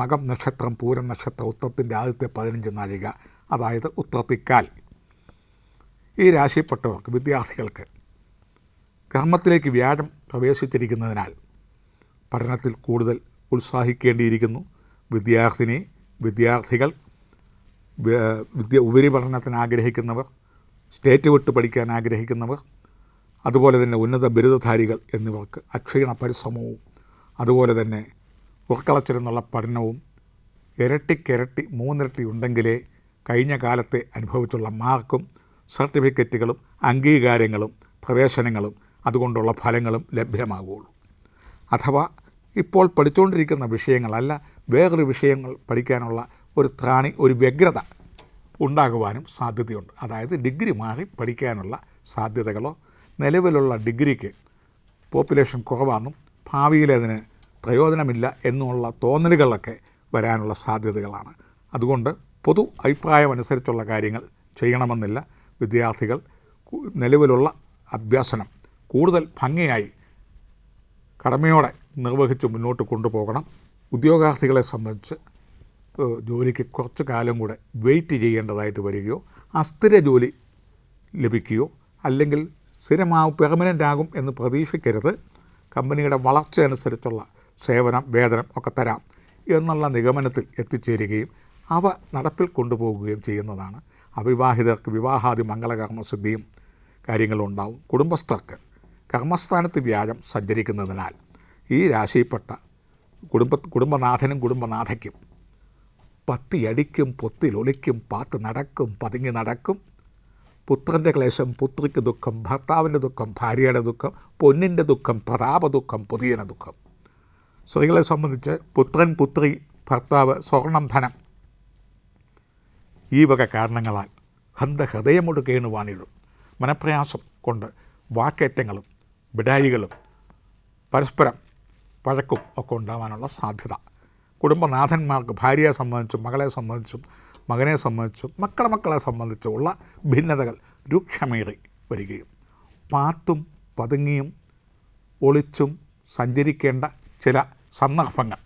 മകം നക്ഷത്രം, പൂരം നക്ഷത്രം, ഉത്രത്തിൻ്റെ ആദ്യത്തെ 15 നാഴിക, അതായത് ഉത്രത്തിക്കാൽ. ഈ രാശിപ്പെട്ടവർക്ക്, വിദ്യാർത്ഥികൾക്ക് കർമ്മത്തിലേക്ക് വ്യാഴം പ്രവേശിച്ചിരിക്കുന്നതിനാൽ പഠനത്തിൽ കൂടുതൽ ഉത്സാഹിക്കേണ്ടിയിരിക്കുന്നു. വിദ്യാർത്ഥികൾ, ഉപരിപഠനത്തിന് ആഗ്രഹിക്കുന്നവർ, സ്റ്റേറ്റ് വിട്ട് പഠിക്കാൻ ആഗ്രഹിക്കുന്നവർ, അതുപോലെ തന്നെ ഉന്നത ബിരുദധാരികൾ എന്നിവർക്ക് അക്ഷീണ പരിശ്രമവും അതുപോലെ തന്നെ ഉറക്കളച്ചിരുന്നുള്ള പഠനവും ഇരട്ടിക്കിരട്ടി 3 ഇരട്ടി ഉണ്ടെങ്കിലേ കഴിഞ്ഞ കാലത്തെ അനുഭവിച്ചുള്ള മാർക്കും സർട്ടിഫിക്കറ്റുകളും അംഗീകാരങ്ങളും പ്രവേശനങ്ങളും അതുകൊണ്ടുള്ള ഫലങ്ങളും ലഭ്യമാകുകയുള്ളൂ. അഥവാ ഇപ്പോൾ പഠിച്ചുകൊണ്ടിരിക്കുന്ന വിഷയങ്ങളല്ല, വേറൊരു വിഷയങ്ങൾ പഠിക്കാനുള്ള ഒരു ത്രാണി, ഒരു വ്യഗ്രത ഉണ്ടാകുവാനും സാധ്യതയുണ്ട്. അതായത് ഡിഗ്രി മാറി പഠിക്കാനുള്ള സാധ്യതകളോ, നിലവിലുള്ള ഡിഗ്രിക്ക് പോപ്പുലേഷൻ കുറവാണെന്നും ഭാവിയിൽ അതിന് പ്രയോജനമില്ല എന്നുള്ള തോന്നലുകളൊക്കെ വരാനുള്ള സാധ്യതകളാണ്. അതുകൊണ്ട് പൊതു അഭിപ്രായം അനുസരിച്ചുള്ള കാര്യങ്ങൾ ചെയ്യണമെന്നില്ല. വിദ്യാർത്ഥികൾ നിലവിലുള്ള അഭ്യസനം കൂടുതൽ ഭംഗിയായി കടമയോടെ നിർവഹിച്ച് മുന്നോട്ട് കൊണ്ടുപോകണം. ഉദ്യോഗാർത്ഥികളെ സംബന്ധിച്ച് ജോലിക്ക് കുറച്ച് കാലം കൂടെ വെയിറ്റ് ചെയ്യേണ്ടതായിട്ട് വരികയോ, അസ്ഥിര ജോലി ലഭിക്കുകയോ അല്ലെങ്കിൽ പെർമനൻ്റ് ആകും എന്ന് പ്രതീക്ഷിക്കരുത്. കമ്പനിയുടെ വളർച്ച അനുസരിച്ചുള്ള സേവനം, വേതനം ഒക്കെ തരാം എന്നുള്ള നിഗമനത്തിൽ എത്തിച്ചേരുകയും അവ നടപ്പിൽ കൊണ്ടുപോകുകയും ചെയ്യുന്നതാണ്. അവിവാഹിതർക്ക് വിവാഹാദി മംഗളകർമ്മസിദ്ധിയും കാര്യങ്ങളും ഉണ്ടാവും. കുടുംബസ്ഥർക്ക് കർമ്മസ്ഥാനത്ത് വ്യാഴം സഞ്ചരിക്കുന്നതിനാൽ ഈ രാശിയിൽപ്പെട്ട കുടുംബനാഥനും കുടുംബനാഥയ്ക്കും പത്തിയടിക്കും, പൊത്തിലൊളിക്കും, പാത്ത് നടക്കും, പതുങ്ങി നടക്കും. പുത്രൻ്റെ ക്ലേശം പുത്രിക്ക് ദുഃഖം, ഭർത്താവിൻ്റെ ദുഃഖം ഭാര്യയുടെ ദുഃഖം, പൊന്നിൻ്റെ ദുഃഖം, പ്രതാപ ദുഃഖം, പൊതിയന ദുഃഖം. സ്ത്രീകളെ സംബന്ധിച്ച് പുത്രൻ, പുത്രി, ഭർത്താവ്, സ്വർണം, ധനം, ഈ വക കാരണങ്ങളാൽ ഹൃദയമൊട് കേണുവാണിടും. മനപ്രയാസം കൊണ്ട് വാക്കേറ്റങ്ങളും ബിഡായികളും പരസ്പരം വഴക്കും ഒക്കെ ഉണ്ടാകാനുള്ള സാധ്യത. കുടുംബനാഥന്മാർക്ക് ഭാര്യയെ സംബന്ധിച്ചും മകളെ സംബന്ധിച്ചും മകനെ സംബന്ധിച്ചും മക്കളെ സംബന്ധിച്ചുമുള്ള ഭിന്നതകൾ രൂക്ഷമേറി വരികയും പാത്തും പതുങ്ങിയും ഒളിച്ചും സഞ്ചരിക്കേണ്ട ചില സന്ദർഭങ്ങൾ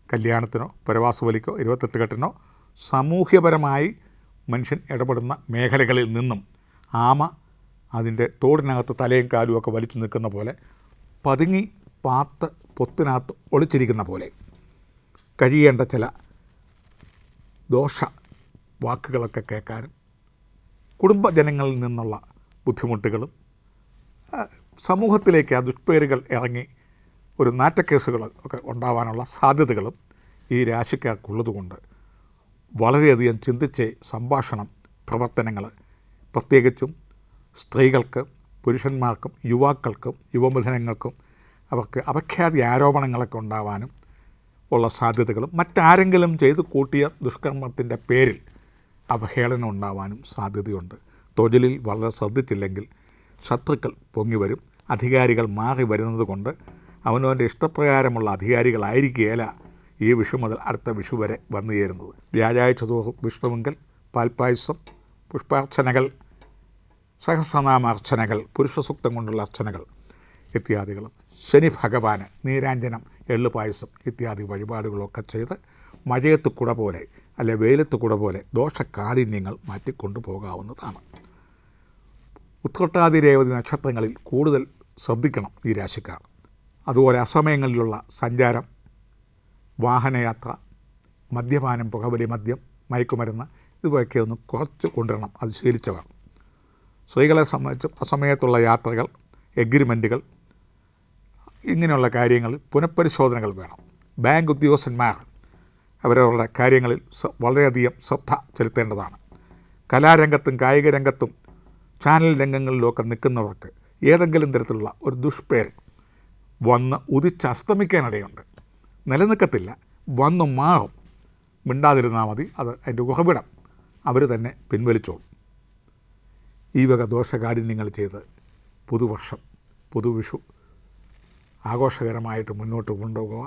കല്യാണത്തിനോ പരവാസവലിക്കോ 28 കെട്ടിനോ സാമൂഹ്യപരമായി മനുഷ്യൻ ഇടപെടുന്ന മേഖലകളിൽ നിന്നും ആമ അതിൻ്റെ തോടിനകത്ത് തലയും കാലും ഒക്കെ വലിച്ചു നിൽക്കുന്ന പോലെ പതുങ്ങി പാത്ത് പൊത്തിനകത്ത് ഒളിച്ചിരിക്കുന്ന പോലെ കഴിയേണ്ട ചില ദോഷ വാക്കുകളൊക്കെ കേൾക്കാനും കുടുംബജനങ്ങളിൽ നിന്നുള്ള ബുദ്ധിമുട്ടുകളും സമൂഹത്തിലേക്ക് ആ ദുഷ്പേരുകൾ ഇറങ്ങി ഒരു നാറ്റക്കേസുകൾ ഒക്കെ ഉണ്ടാവാനുള്ള സാധ്യതകളും ഈ രാശിക്കാർക്കുള്ളതുകൊണ്ട് വളരെയധികം ചിന്തിച്ച് സംഭാഷണം, പ്രവർത്തനങ്ങൾ പ്രത്യേകിച്ചും സ്ത്രീകൾക്ക്, പുരുഷന്മാർക്കും, യുവാക്കൾക്കും, യുവമിഥുനങ്ങൾക്കും അവർക്ക് അപഖ്യാതി ആരോപണങ്ങളൊക്കെ ഉണ്ടാവാനും ഉള്ള സാധ്യതകളും മറ്റാരെങ്കിലും ചെയ്തു കൂട്ടിയ ദുഷ്കർമ്മത്തിൻ്റെ പേരിൽ അവഹേളനം ഉണ്ടാവാനും സാധ്യതയുണ്ട്. തൊഴിലിൽ വളരെ ശ്രദ്ധിച്ചില്ലെങ്കിൽ ശത്രുക്കൾ പൊങ്ങി വരും. അധികാരികൾ മാറി വരുന്നത് കൊണ്ട് അവനവൻ്റെ ഇഷ്ടപ്രകാരമുള്ള അധികാരികളായിരിക്കുകയില്ല ഈ വിഷു മുതൽ അടുത്ത വിഷു വരെ വന്നു ചേരുന്നത്. വ്യാഴാഴ്ച തോറും വിഷ്ണുവിങ്കൽ പാൽപ്പായസം, പുഷ്പാർച്ചനകൾ, സഹസ്രനാമാർച്ചനകൾ, പുരുഷസൂക്തം കൊണ്ടുള്ള അർച്ചനകൾ ഇത്യാദികളും, ശനി ഭഗവാന് നീരാഞ്ജനം, എള്ളുപായസം ഇത്യാദി വഴിപാടുകളൊക്കെ ചെയ്ത് മഴയത്ത് കുട പോലെ അല്ലെ വെയിലത്ത് കുട പോലെ ദോഷകാഠിന്യങ്ങൾ മാറ്റിക്കൊണ്ടു പോകാവുന്നതാണ്. ഉത്രട്ടാതി രേവതി നക്ഷത്രങ്ങളിൽ കൂടുതൽ ശ്രദ്ധിക്കണം ഈ രാശിക്കാർ. അതുപോലെ അസമയങ്ങളിലുള്ള സഞ്ചാരം, വാഹനയാത്ര, മദ്യപാനം, പുകവലി, മദ്യം, മയക്കുമരുന്ന് ഇവയൊക്കെ ഒന്ന് കുറച്ച് കൊണ്ടുവരണം, അത് ശീലിച്ചവർ. സ്ത്രീകളെ സംബന്ധിച്ചും അസമയത്തുള്ള യാത്രകൾ, എഗ്രിമെൻറ്റുകൾ, ഇങ്ങനെയുള്ള കാര്യങ്ങളിൽ പുനഃപരിശോധനകൾ വേണം. ബാങ്ക് ഉദ്യോഗസ്ഥന്മാർ അവരവരുടെ കാര്യങ്ങളിൽ വളരെയധികം ശ്രദ്ധ ചെലുത്തേണ്ടതാണ്. കലാരംഗത്തും കായിക രംഗത്തും ചാനൽ രംഗങ്ങളിലുമൊക്കെ നിൽക്കുന്നവർക്ക് ഏതെങ്കിലും തരത്തിലുള്ള ഒരു ദുഷ്പേര് വന്ന് ഉദിച്ചസ്തമിക്കാനിടയുണ്ട്. നിലനിൽക്കത്തില്ല, വന്നു മാറും. മിണ്ടാതിരുന്നാൽ മതി, അത് അതിൻ്റെ ഉറവിടം അവർ തന്നെ പിൻവലിച്ചോളും. ഈ വക ദോഷകാഠിന്യങ്ങൾ ചെയ്ത് പുതുവർഷം, പുതുവിഷു ആഘോഷകരമായിട്ട് മുന്നോട്ട് കൊണ്ടുപോകുക.